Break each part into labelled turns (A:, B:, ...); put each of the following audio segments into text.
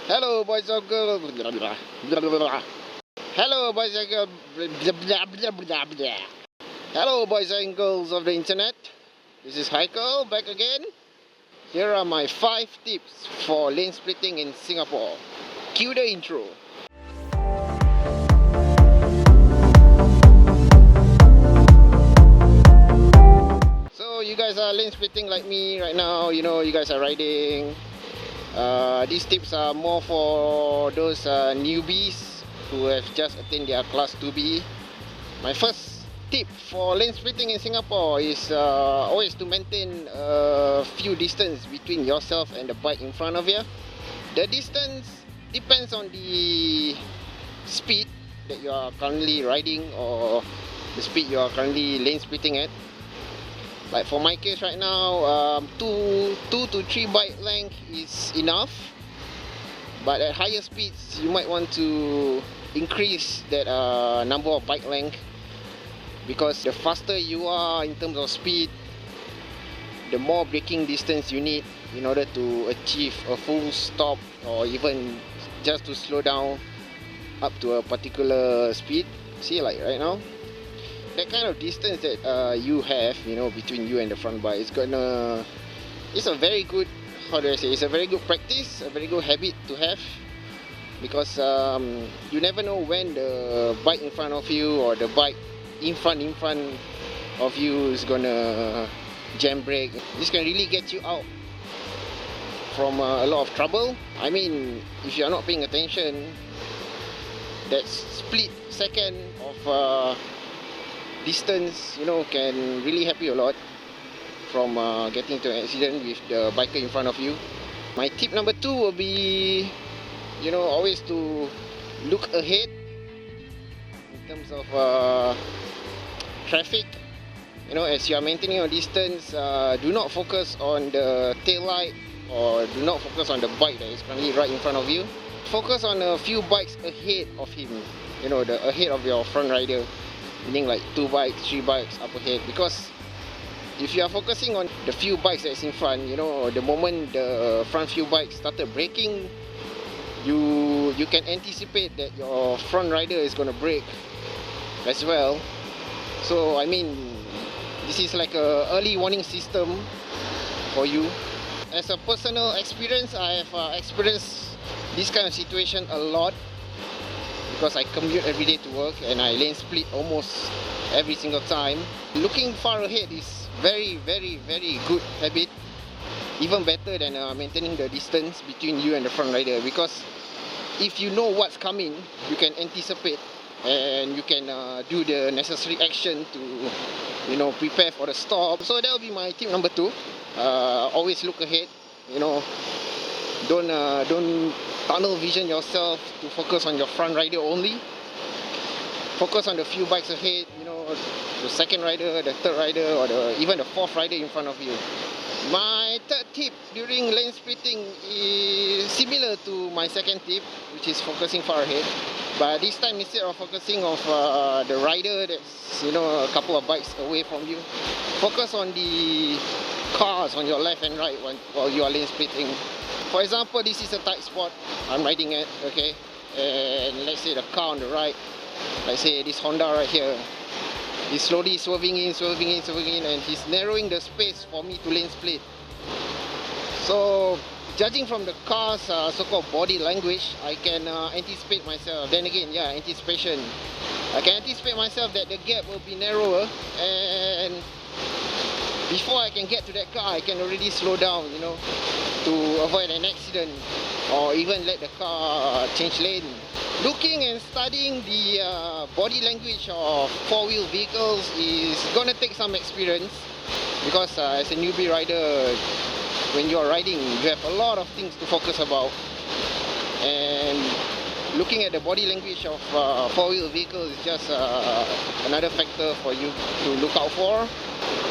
A: Hello, boys and girls. Hello, boys and girls. Hello, boys and girls of the internet. This is Heikel back again. Here are my 5 tips for lane splitting in Singapore. Cue the intro. So you guys are lane splitting like me right now. You know, you guys are riding. These tips are more for those newbies who have just attained their class 2B. My first tip for lane splitting in Singapore is always to maintain a few distance between yourself and the bike in front of you. The distance depends on the speed that you are currently riding or the speed you are currently lane splitting at. Like for my case right now, 2 to 3 bike length is enough. But at higher speeds, you might want to increase that number of bike length, because the faster you are in terms of speed, the more braking distance you need in order to achieve a full stop, or even just to slow down up to a particular speed. See, like right now, that kind of distance that you have, you know, between you and the front bike, it's a very good, how do I say, it's a very good practice, a very good habit to have, because you never know when the bike in front of you or the bike in front of you is gonna jam brake. This can really get you out from a lot of trouble. I mean, if you are not paying attention, that split second of distance, you know, can really help you a lot from getting into an accident with the biker in front of you. My tip number 2 will be, you know, always to look ahead in terms of traffic. You know, as you are maintaining your distance, do not focus on the tail light, or do not focus on the bike that is currently right in front of you. Focus on a few bikes ahead of him, you know, the ahead of your front rider, meaning like 2 bikes, 3 bikes up ahead. Because if you are focusing on the few bikes that's in front, you know, the moment the front few bikes started braking, you can anticipate that your front rider is going to brake as well. So I mean, this is like a early warning system for you. As a personal experience, I have experienced this kind of situation a lot, because I commute every day to work and I lane split almost every single time. Looking far ahead is very good habit, even better than maintaining the distance between you and the front rider, because if you know what's coming, you can anticipate and you can do the necessary action to, you know, prepare for the stop. So that will be my tip number 2. Always look ahead, you know, don't tunnel vision yourself to focus on your front rider only. Focus on the few bikes ahead, you know, the second rider, the third rider, or even the fourth rider in front of you. My third tip during lane splitting is similar to my second tip, which is focusing far ahead. But this time, instead of focusing on the rider that's, you know, a couple of bikes away from you, focus on the cars on your left and right while you are lane splitting. For example, this is a tight spot I'm riding at, okay? And let's say the car on the right, let's say this Honda right here, is slowly swerving in, and he's narrowing the space for me to lane split. So, judging from the car's so-called body language, I can anticipate myself. Then again, yeah, anticipation. I can anticipate myself that the gap will be narrower, and before I can get to that car, I can already slow down, you know, to avoid an accident, or even let the car change lane. Looking and studying the body language of 4-wheel vehicles is gonna take some experience, because as a newbie rider, when you are riding, you have a lot of things to focus about, and looking at the body language of 4-wheel vehicles is just another factor for you to look out for.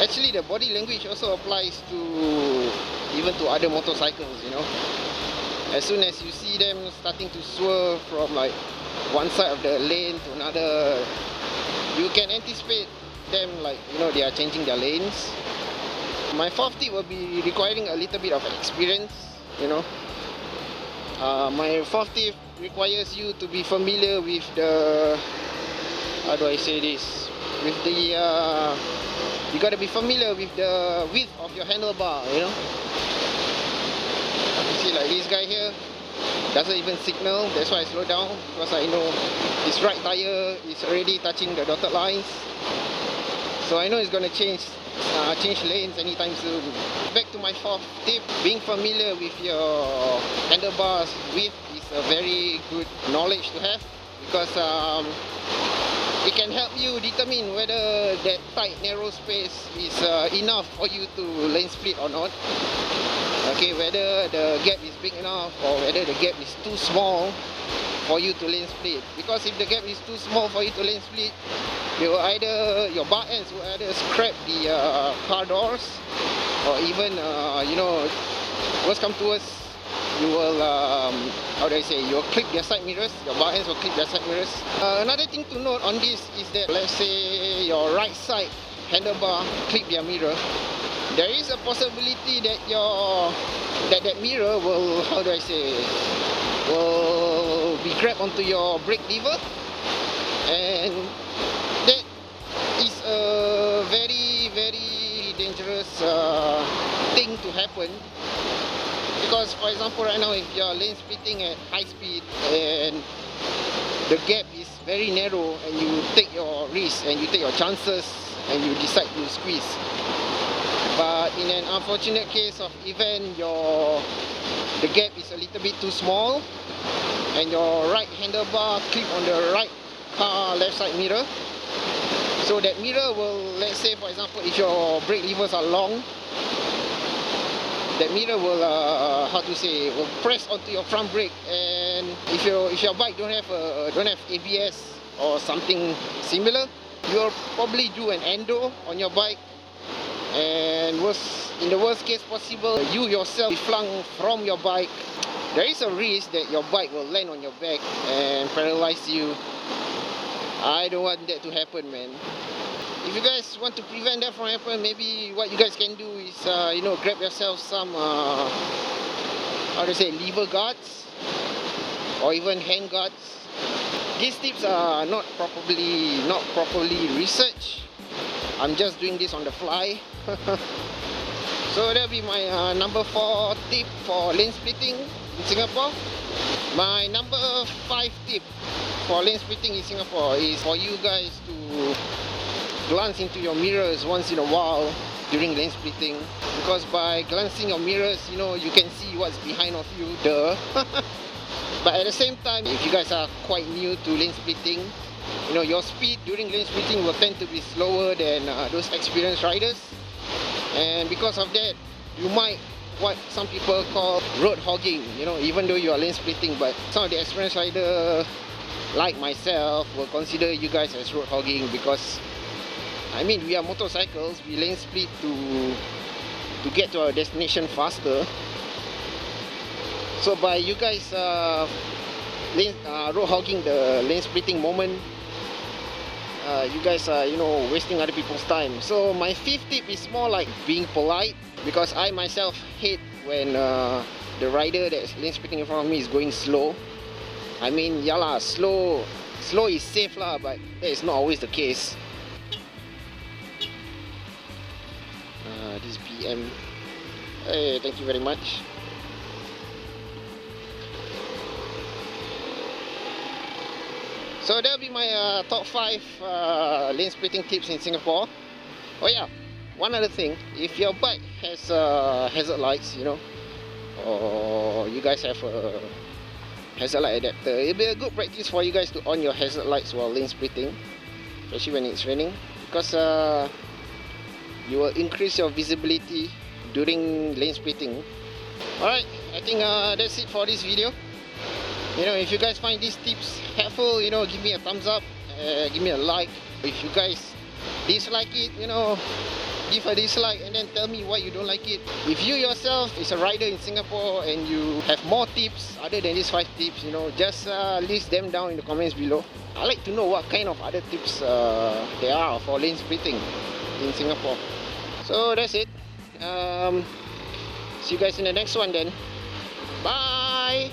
A: Actually, the body language also applies to even to other motorcycles, you know. As soon as you see them starting to swerve from like one side of the lane to another, you can anticipate them, like, you know, they are changing their lanes. My fourth tip will be requiring a little bit of experience, you know. My fourth tip requires you to be familiar with the, how do I say this, with the you gotta be familiar with the width of your handlebar, you know. You see, like this guy here doesn't even signal. That's why I slow down, because I know his right tire is already touching the dotted lines, so I know it's gonna change lanes anytime soon. Back to my fourth tip, being familiar with your handlebars width is a very good knowledge to have, because it can help you determine whether that tight narrow space is enough for you to lane split or not. Okay, whether the gap is big enough or whether the gap is too small for you to lane split. Because if the gap is too small for you to lane split, your bar ends will either scrap the car doors, or even you know, worst come to worst, you will how do I say, you will clip their side mirrors. Your bar ends will clip their side mirrors. Another thing to note on this is that, let's say your right side handlebar clip their mirror, there is a possibility that that mirror will, how do I say, will be grabbed onto your brake lever, and that is a very, very dangerous thing to happen. Because, for example, right now, if you are lane splitting at high speed and the gap is very narrow, and you take your risk and you take your chances and you decide to squeeze, but in an unfortunate case of event, the gap is a little bit too small and your right handlebar clip on the right car left side mirror, so that mirror will, let's say for example, if your brake levers are long, that mirror will how to say, will press onto your front brake, and if your bike don't have ABS or something similar, you'll probably do an endo on your bike, and in the worst case possible, you yourself be flung from your bike. There is a risk that your bike will land on your back and paralyze you. I don't want that to happen, man. If you guys want to prevent that from happening, maybe what you guys can do is you know, grab yourself some how to say, lever guards or even hand guards. These tips are not properly researched. I'm just doing this on the fly. So that'll be my number 4 tip for lane splitting in Singapore. My number 5 tip for lane splitting in Singapore is for you guys to glance into your mirrors once in a while during lane splitting, because by glancing your mirrors, you know, you can see what's behind of you, duh. But at the same time, if you guys are quite new to lane splitting, you know, your speed during lane splitting will tend to be slower than those experienced riders, and because of that, you might, what some people call road hogging, you know, even though you are lane splitting. But some of the experienced riders like myself will consider you guys as road hogging, because I mean, we are motorcycles, we lane split to get to our destination faster. So by you guys road hogging the lane splitting moment, you guys are, you know, wasting other people's time. So my 5th tip is more like being polite, because I myself hate when the rider that's lane splitting in front of me is going slow. I mean, yeah lah, slow is safe lah, but that is not always the case. This BM, hey, thank you very much. So that'll be my top 5 lane splitting tips in Singapore. Oh yeah, one other thing, if your bike has hazard lights, you know, or you guys have a hazard light adapter, it'll be a good practice for you guys to on your hazard lights while lane splitting, especially when it's raining, because you will increase your visibility during lane splitting. Alright, I think that's it for this video. You know, if you guys find these tips helpful, you know, give me a thumbs up, give me a like. If you guys dislike it, you know, give a dislike and then tell me why you don't like it. If you yourself is a rider in Singapore and you have more tips other than these 5 tips, you know, just list them down in the comments below. I like to know what kind of other tips there are for lane splitting in Singapore. So that's it. See you guys in the next one then. Bye.